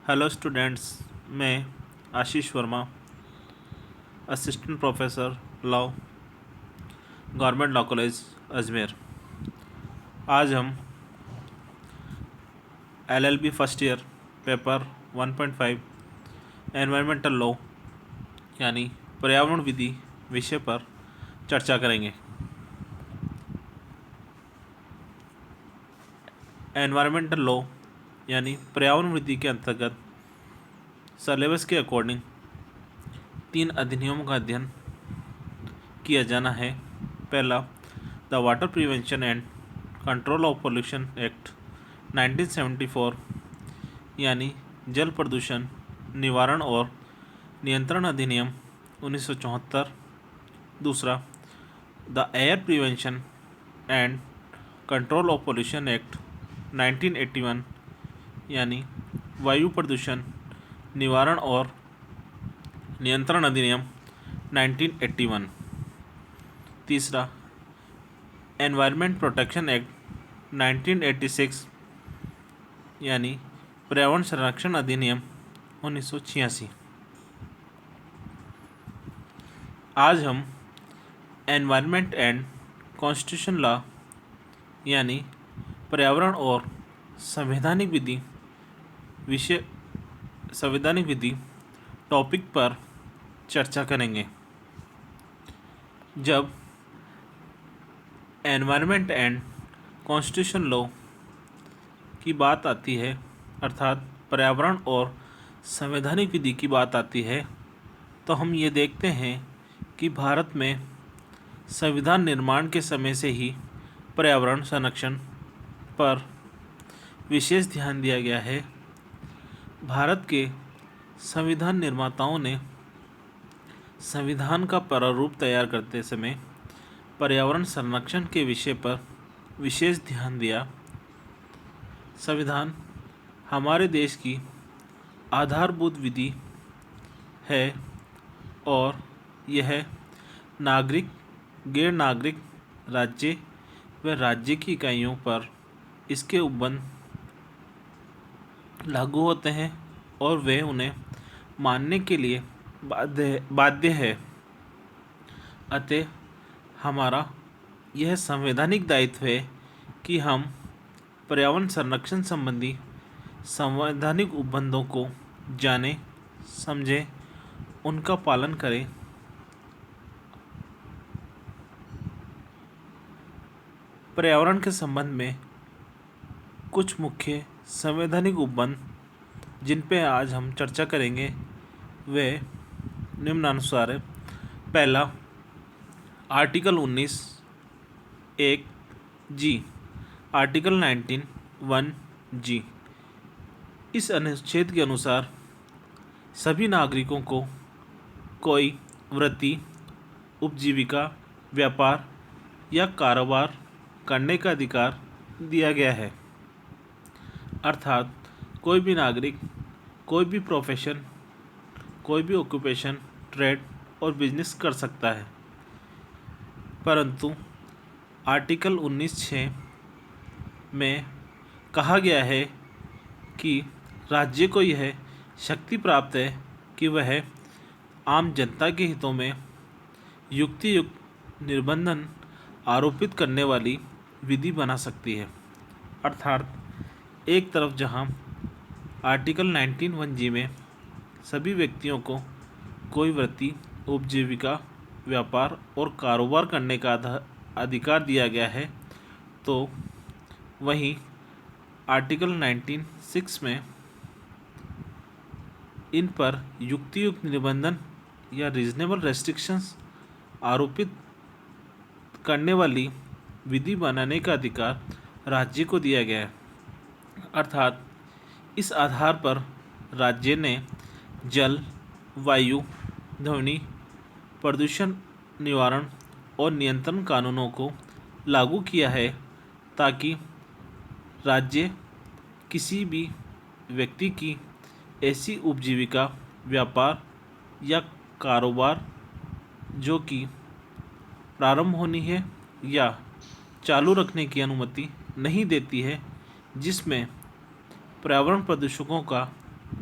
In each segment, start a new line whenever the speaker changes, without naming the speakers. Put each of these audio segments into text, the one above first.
Hello students, मैं Ashish Verma, assistant professor law, government law college Ajmer. आज हम LLB first year paper 1.5 environmental law यानी पर्यावरण विधि विषय पर चर्चा करेंगे। एनवायरमेंटल लॉ यानी पर्यावरण विधि के अंतर्गत सिलेबस के अकॉर्डिंग 3 अधिनियमों का अध्ययन किया जाना है। पहला, the water prevention and control of pollution act 1974 यानी जल प्रदूषण निवारण और नियंत्रण अधिनियम 1974। दूसरा, the air prevention and control of pollution act 1981 यानी वायु प्रदूषण निवारण और नियंत्रण अधिनियम 1981। तीसरा, एनवायरनमेंट प्रोटेक्शन एक्ट 1986 यानी पर्यावरण संरक्षण अधिनियम 1986। आज हम एनवायरनमेंट एंड कॉन्स्टिट्यूशन लॉ यानी पर्यावरण और संवैधानिक विधि टॉपिक पर चर्चा करेंगे। जब एनवायरनमेंट एंड कॉन्स्टिट्यूशन लॉ की बात आती है, अर्थात पर्यावरण और संवैधानिक विधि की बात आती है, तो हम ये देखते हैं कि भारत में संविधान निर्माण के समय से ही पर्यावरण संरक्षण पर विशेष ध्यान दिया गया है। भारत के संविधान निर्माताओं ने संविधान का प्रारूप तैयार करते समय पर्यावरण संरक्षण के विषय पर विशेष ध्यान दिया। संविधान हमारे देश की आधारभूत विधि है और यह नागरिक, गैर नागरिक, राज्य व राज्य की इकाइयों पर इसके उपबंध लागू होते हैं और वे उन्हें मानने के लिए बाध्य है। अतः हमारा यह संवैधानिक दायित्व है कि हम पर्यावरण संरक्षण संबंधी संवैधानिक उपबंधों को जानें, समझें, उनका पालन करें। पर्यावरण के संबंध में कुछ मुख्य संवैधानिक उपबंध जिन पे आज हम चर्चा करेंगे वे निम्नानुसार है। पहला, आर्टिकल 19 एक जी, आर्टिकल 19 1 जी। इस अनुच्छेद के अनुसार सभी नागरिकों को कोई वृत्ति, उपजीविका, व्यापार या कारोबार करने का अधिकार दिया गया है। अर्थात कोई भी नागरिक कोई भी प्रोफेशन, कोई भी ऑक्यूपेशन, ट्रेड और बिजनेस कर सकता है। परंतु आर्टिकल 19(6) में कहा गया है कि राज्य को यह शक्ति प्राप्त है कि वह आम जनता के हितों में युक्तियुक्त निर्बंधन आरोपित करने वाली विधि बना सकती है। अर्थात एक तरफ जहां आर्टिकल 19(1) जी में सभी व्यक्तियों को कोई वृत्ति, उपजीविका, व्यापार और कारोबार करने का अधिकार दिया गया है, तो वहीं आर्टिकल 19(6) में इन पर युक्तियुक्त निबंधन या रीजनेबल रेस्ट्रिक्शंस आरोपित करने वाली विधि बनाने का अधिकार राज्य को दिया गया है। अर्थात इस आधार पर राज्य ने जल, वायु, ध्वनि प्रदूषण निवारण और नियंत्रण कानूनों को लागू किया है ताकि राज्य किसी भी व्यक्ति की ऐसी उपजीविका, व्यापार या कारोबार जो कि प्रारंभ होनी है या चालू रखने की अनुमति नहीं देती है, जिसमें पर्यावरण प्रदूषकों का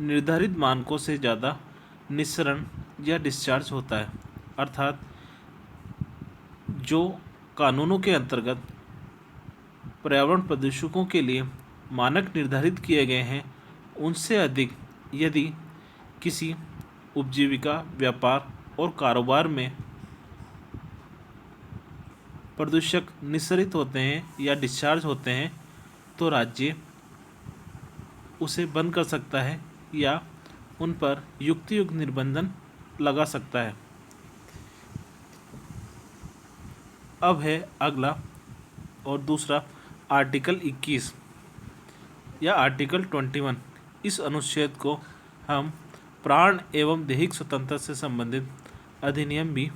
निर्धारित मानकों से ज़्यादा निस्सरण या डिस्चार्ज होता है। अर्थात जो कानूनों के अंतर्गत पर्यावरण प्रदूषकों के लिए मानक निर्धारित किए गए हैं, उनसे अधिक यदि किसी उपजीविका, व्यापार और कारोबार में प्रदूषक निस्सरित होते हैं या डिस्चार्ज होते हैं, तो राज्य उसे बंद कर सकता है या उन पर युक्तियुक्त निर्बंधन लगा सकता है। अब है अगला और दूसरा आर्टिकल 21 या आर्टिकल 21। इस अनुच्छेद को हम प्राण एवं दैहिक स्वतंत्रता से संबंधित अधिनियम भी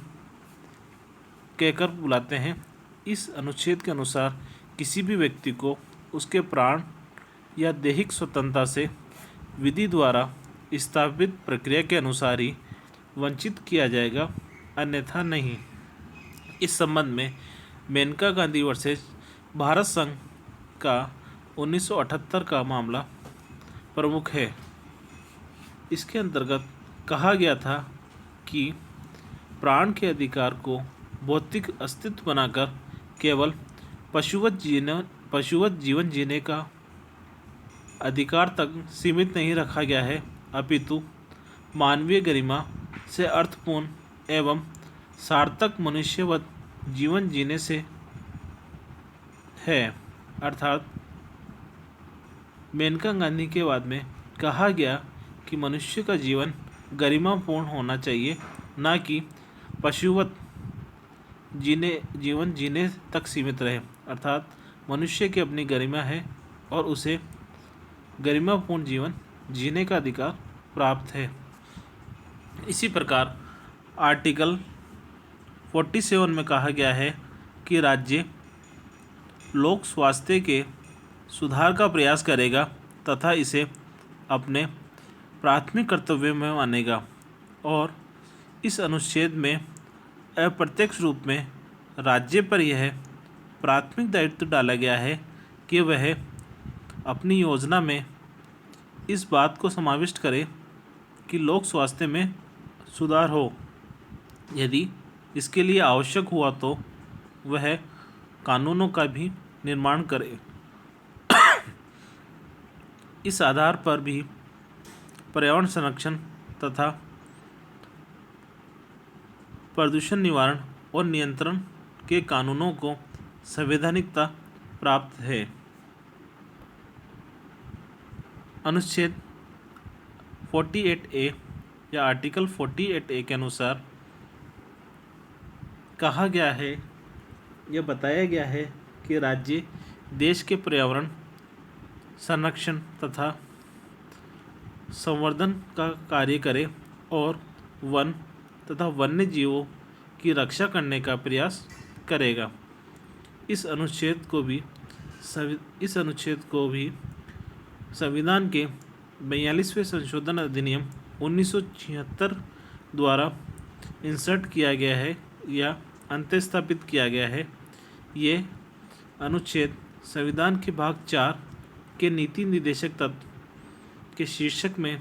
कहकर बुलाते हैं। इस अनुच्छेद के अनुसार किसी भी व्यक्ति को उसके प्राण या दैहिक स्वतंत्रता से विधि द्वारा स्थापित प्रक्रिया के अनुसार ही वंचित किया जाएगा, अन्यथा नहीं। इस संबंध में मेनका गांधी वर्सेस भारत संघ का 1978 का मामला प्रमुख है। इसके अंतर्गत कहा गया था कि प्राण के अधिकार को भौतिक अस्तित्व बनाकर केवल पशुवत जीवन जीने का अधिकार तक सीमित नहीं रखा गया है, अपितु मानवीय गरिमा से अर्थपूर्ण एवं सार्थक मनुष्यवत जीवन जीने से है। अर्थात मेनका गांधी के बाद में कहा गया कि मनुष्य का जीवन गरिमापूर्ण होना चाहिए, ना कि पशुवत जीवन जीने तक सीमित रहे। अर्थात मनुष्य की अपनी गरिमा है और उसे गरिमापूर्ण जीवन जीने का अधिकार प्राप्त है। इसी प्रकार आर्टिकल 47 में कहा गया है कि राज्य लोक स्वास्थ्य के सुधार का प्रयास करेगा तथा इसे अपने प्राथमिक कर्तव्य में मानेगा, और इस अनुच्छेद में अप्रत्यक्ष रूप में राज्य पर यह प्राथमिक दायित्व डाला गया है कि वह अपनी योजना में इस बात को समाविष्ट करे कि लोक स्वास्थ्य में सुधार हो। यदि इसके लिए आवश्यक हुआ तो वह कानूनों का भी निर्माण करे। इस आधार पर भी पर्यावरण संरक्षण तथा प्रदूषण निवारण और नियंत्रण के कानूनों को संवैधानिकता प्राप्त है। अनुच्छेद 48A या आर्टिकल 48A के अनुसार कहा गया है या बताया गया है कि राज्य देश के पर्यावरण संरक्षण तथा संवर्धन का कार्य करे और वन तथा वन्य जीवों की रक्षा करने का प्रयास करेगा। इस अनुच्छेद को भी संविधान के 42वें संशोधन अधिनियम 1976 द्वारा इंसर्ट किया गया है या अंत्यस्थापित किया गया है। ये अनुच्छेद संविधान के भाग 4 के नीति निर्देशक तत्व के शीर्षक में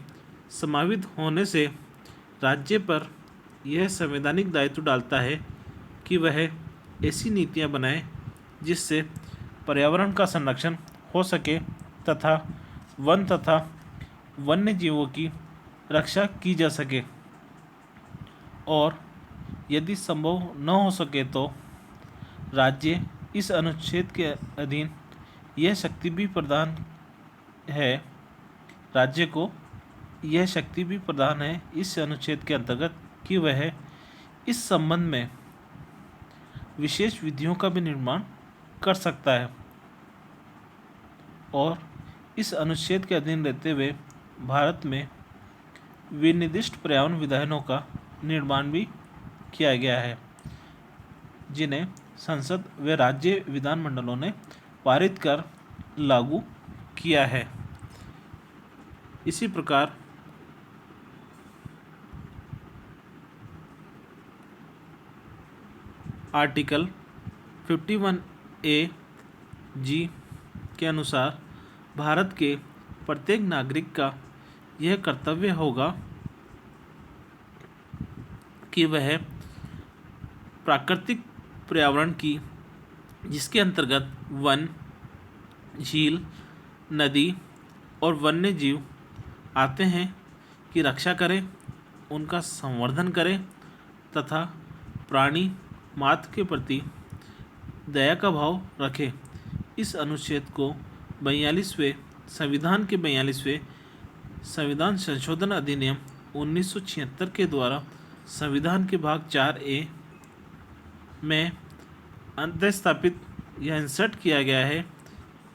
समावित होने से राज्य पर यह संवैधानिक दायित्व डालता है कि वह ऐसी नीतियां बनाए जिससे पर्यावरण का संरक्षण हो सके तथा वन्य जीवों की रक्षा की जा सके, और यदि संभव न हो सके तो राज्य इस अनुच्छेद के अधीन यह शक्ति भी प्रदान है राज्य को यह शक्ति भी प्रदान है इस अनुच्छेद के अंतर्गत कि वह इस संबंध में विशेष विधियों का भी निर्माण कर सकता है, और इस अनुच्छेद के अधीन रहते हुए भारत में विनिर्दिष्ट पर्यावरण विधानों का निर्माण भी किया गया है, जिन्हें संसद व राज्य विधानमंडलों ने पारित कर लागू किया है। इसी प्रकार आर्टिकल 51A जी के अनुसार भारत के प्रत्येक नागरिक का यह कर्तव्य होगा कि वह प्राकृतिक पर्यावरण की, जिसके अंतर्गत वन, झील, नदी और वन्य जीव आते हैं, की रक्षा करें, उनका संवर्धन करें तथा प्राणी मात्र के प्रति दया का भाव रखें। इस अनुच्छेद को 42वें संविधान के 42वें संविधान संशोधन अधिनियम 1976 के द्वारा संविधान के भाग 4A में अंतःस्थापित या इंसर्ट किया गया है।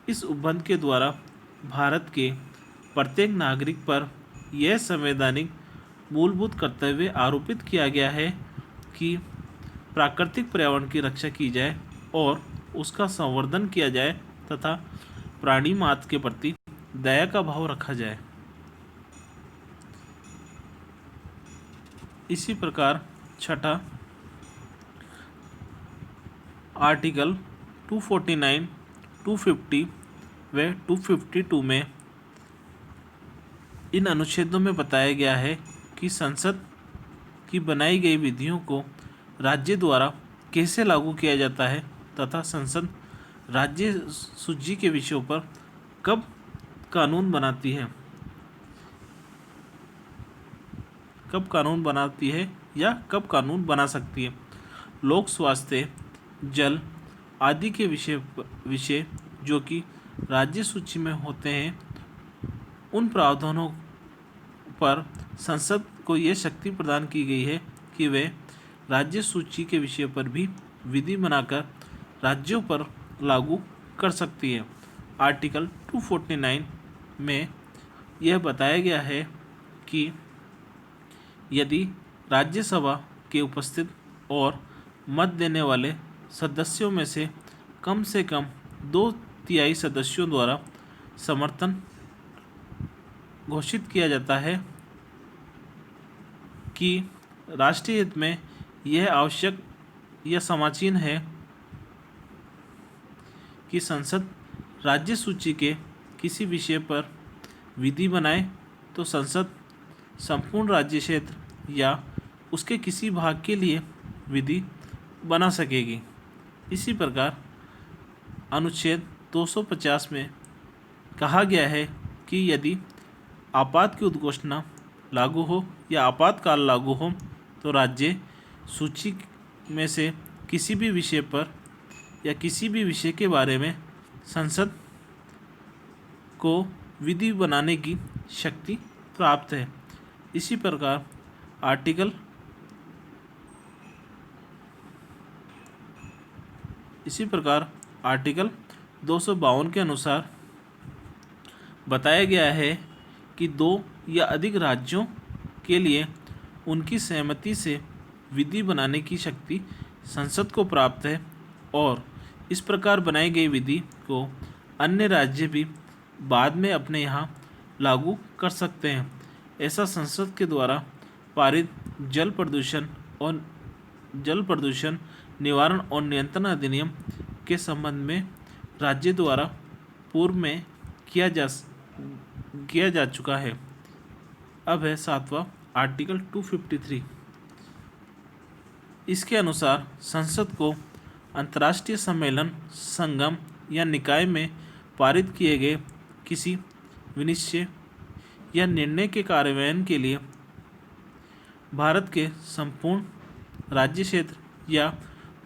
इस उपबंध के द्वारा भारत के प्रत्येक नागरिक पर यह संवैधानिक मूलभूत कर्तव्य आरोपित किया गया है कि प्राकृतिक पर्यावरण की रक्षा की जाए और उसका संवर्धन किया जाए तथा प्राणी मात्र के प्रति दया का भाव रखा जाए। इसी प्रकार छठा आर्टिकल 249, 250 व 252 में इन अनुच्छेदों में बताया गया है कि संसद की बनाई गई विधियों को राज्य द्वारा कैसे लागू किया जाता है तथा संसद राज्य सूची के विषयों पर कब कानून बनाती है या कब कानून बना सकती है। लोक स्वास्थ्य, जल आदि के विषय जो कि राज्य सूची में होते हैं, उन प्रावधानों पर संसद को यह शक्ति प्रदान की गई है कि वे राज्य सूची के विषय पर भी विधि बनाकर राज्यों पर लागू कर सकती है। आर्टिकल 249 में यह बताया गया है कि यदि राज्यसभा के उपस्थित और मत देने वाले सदस्यों में से कम 2/3 सदस्यों द्वारा समर्थन घोषित किया जाता है कि राष्ट्रीय हित में यह आवश्यक या समाचीन है कि संसद राज्य सूची के किसी विषय पर विधि बनाए, तो संसद संपूर्ण राज्य क्षेत्र या उसके किसी भाग के लिए विधि बना सकेगी। इसी प्रकार अनुच्छेद 250 में कहा गया है कि यदि आपात की उद्घोषणा लागू हो या आपातकाल लागू हो, तो राज्य सूची में से किसी भी विषय पर या किसी भी विषय के बारे में संसद को विधि बनाने की शक्ति प्राप्त है। इसी प्रकार आर्टिकल 252 के अनुसार बताया गया है कि 2 या अधिक राज्यों के लिए उनकी सहमति से विधि बनाने की शक्ति संसद को प्राप्त है और इस प्रकार बनाई गई विधि को अन्य राज्य भी बाद में अपने यहाँ लागू कर सकते हैं। ऐसा संसद के द्वारा पारित जल प्रदूषण निवारण और नियंत्रण अधिनियम के संबंध में राज्य द्वारा पूर्व में किया जा चुका है। अब है 7वां आर्टिकल 253। इसके अनुसार संसद को अंतर्राष्ट्रीय सम्मेलन, संगम या निकाय में पारित किए गए किसी विनिश्चय या निर्णय के कार्यान्वयन के लिए भारत के संपूर्ण राज्य क्षेत्र या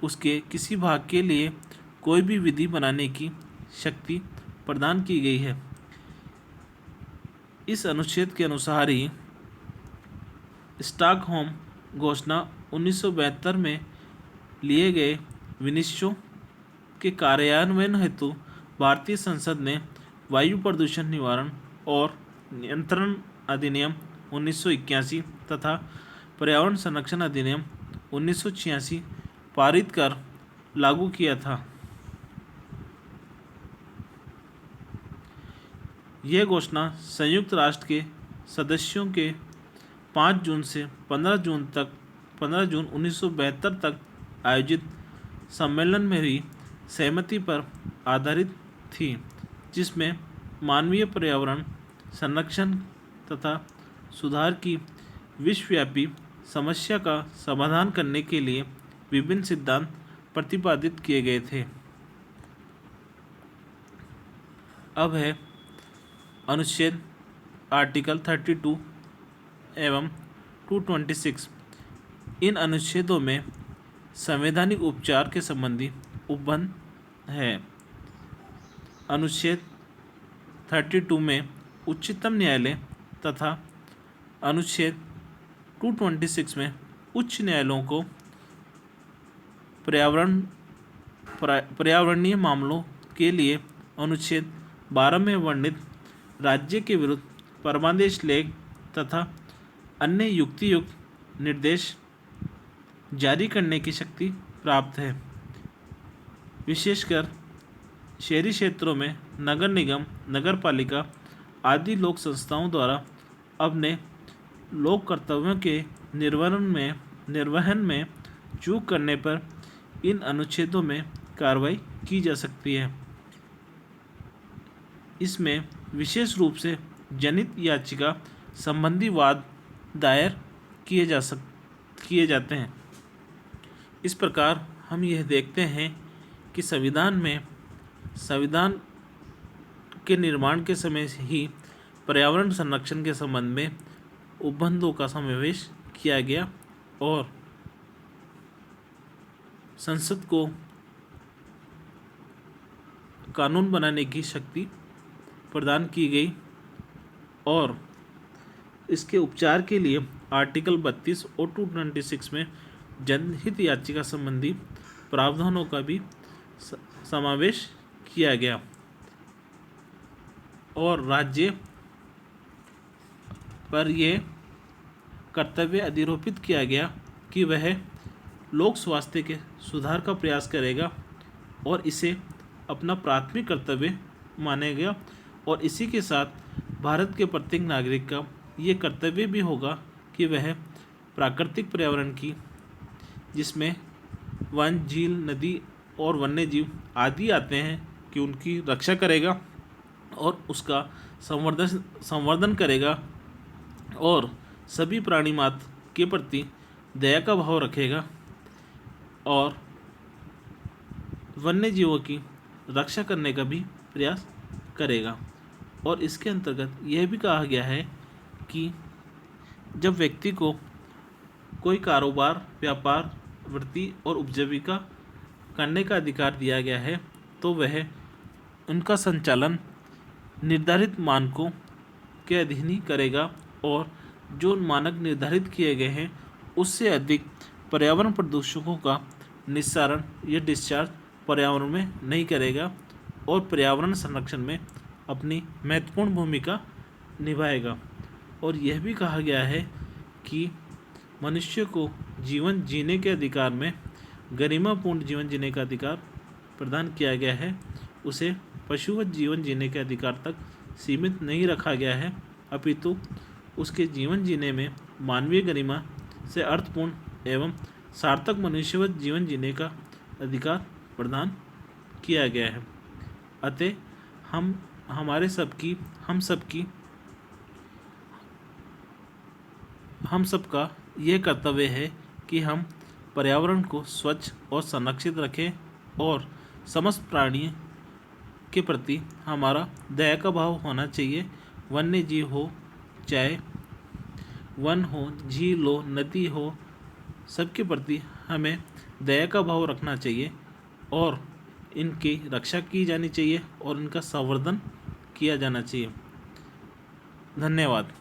उसके किसी भाग के लिए कोई भी विधि बनाने की शक्ति प्रदान की गई है। इस अनुच्छेद के अनुसार ही स्टॉकहोम घोषणा 1972 में लिए गए विनिश्चयों के कार्यान्वयन हेतु भारतीय संसद ने वायु प्रदूषण निवारण और नियंत्रण अधिनियम 1981 तथा पर्यावरण संरक्षण अधिनियम 1986 पारित कर लागू किया था। यह घोषणा संयुक्त राष्ट्र के सदस्यों के 5 जून से 15 जून 1972 तक आयोजित सम्मेलन में हुई सहमति पर आधारित थी, जिसमें मानवीय पर्यावरण संरक्षण तथा सुधार की विश्वव्यापी समस्या का समाधान करने के लिए विभिन्न सिद्धांत प्रतिपादित किए गए थे। अब है अनुच्छेद आर्टिकल 32 एवं 226। इन अनुच्छेदों में संवैधानिक उपचार के संबंधी उपबंध है। अनुच्छेद 32 में उच्चतम न्यायालय तथा अनुच्छेद 226 में उच्च न्यायालयों को पर्यावरणीय मामलों के लिए अनुच्छेद 12 में वर्णित राज्य के विरुद्ध परमादेश लेख तथा अन्य युक्तियुक्त निर्देश जारी करने की शक्ति प्राप्त है। विशेषकर शहरी क्षेत्रों में नगर निगम, नगर पालिका आदि लोक संस्थाओं द्वारा अपने लोक कर्तव्यों के निर्वहन में चूक करने पर इन अनुच्छेदों में कार्रवाई की जा सकती है। इसमें विशेष रूप से जनहित याचिका संबंधी वाद दायर किए जाते हैं। इस प्रकार हम यह देखते हैं कि संविधान के निर्माण के समय से ही पर्यावरण संरक्षण के संबंध में उपबंधों का समावेश किया गया और संसद को कानून बनाने की शक्ति प्रदान की गई और इसके उपचार के लिए आर्टिकल 32 और 226 में जनहित याचिका संबंधी प्रावधानों का भी समावेश किया गया और राज्य पर यह कर्तव्य अधिरोपित किया गया कि वह लोक स्वास्थ्य के सुधार का प्रयास करेगा और इसे अपना प्राथमिक कर्तव्य मानेगा और इसी के साथ भारत के प्रत्येक नागरिक का ये कर्तव्य भी होगा कि वह प्राकृतिक पर्यावरण की, जिसमें वन, झील, नदी और वन्यजीव आदि आते हैं, कि उनकी रक्षा करेगा और उसका संवर्धन करेगा और सभी प्राणी मात्र के प्रति दया का भाव रखेगा और वन्य जीवों की रक्षा करने का भी प्रयास करेगा। और इसके अंतर्गत यह भी कहा गया है कि जब व्यक्ति को कोई कारोबार, व्यापार, वृत्ति और उपजीविका करने का अधिकार दिया गया है तो वह उनका संचालन निर्धारित मानकों के अधीन ही करेगा और जो मानक निर्धारित किए गए हैं उससे अधिक पर्यावरण प्रदूषकों का निस्सारण या डिस्चार्ज पर्यावरण में नहीं करेगा और पर्यावरण संरक्षण में अपनी महत्वपूर्ण भूमिका निभाएगा। और यह भी कहा गया है कि मनुष्य को जीवन जीने के अधिकार में गरिमापूर्ण जीवन जीने का अधिकार प्रदान किया गया है। उसे पशुवत जीवन जीने के अधिकार तक सीमित नहीं रखा गया है, अपितु उसके जीवन जीने में मानवीय गरिमा से अर्थपूर्ण एवं सार्थक मनुष्यवत जीवन जीने का अधिकार प्रदान किया गया है। अतः हम सबका यह कर्तव्य है कि हम पर्यावरण को स्वच्छ और संरक्षित रखें और समस्त प्राणी के प्रति हमारा दया का भाव होना चाहिए। वन्य जीव हो, चाहे वन हो, झील हो, नदी हो, सबके प्रति हमें दया का भाव रखना चाहिए और इनकी रक्षा की जानी चाहिए और इनका संवर्धन किया जाना चाहिए। धन्यवाद।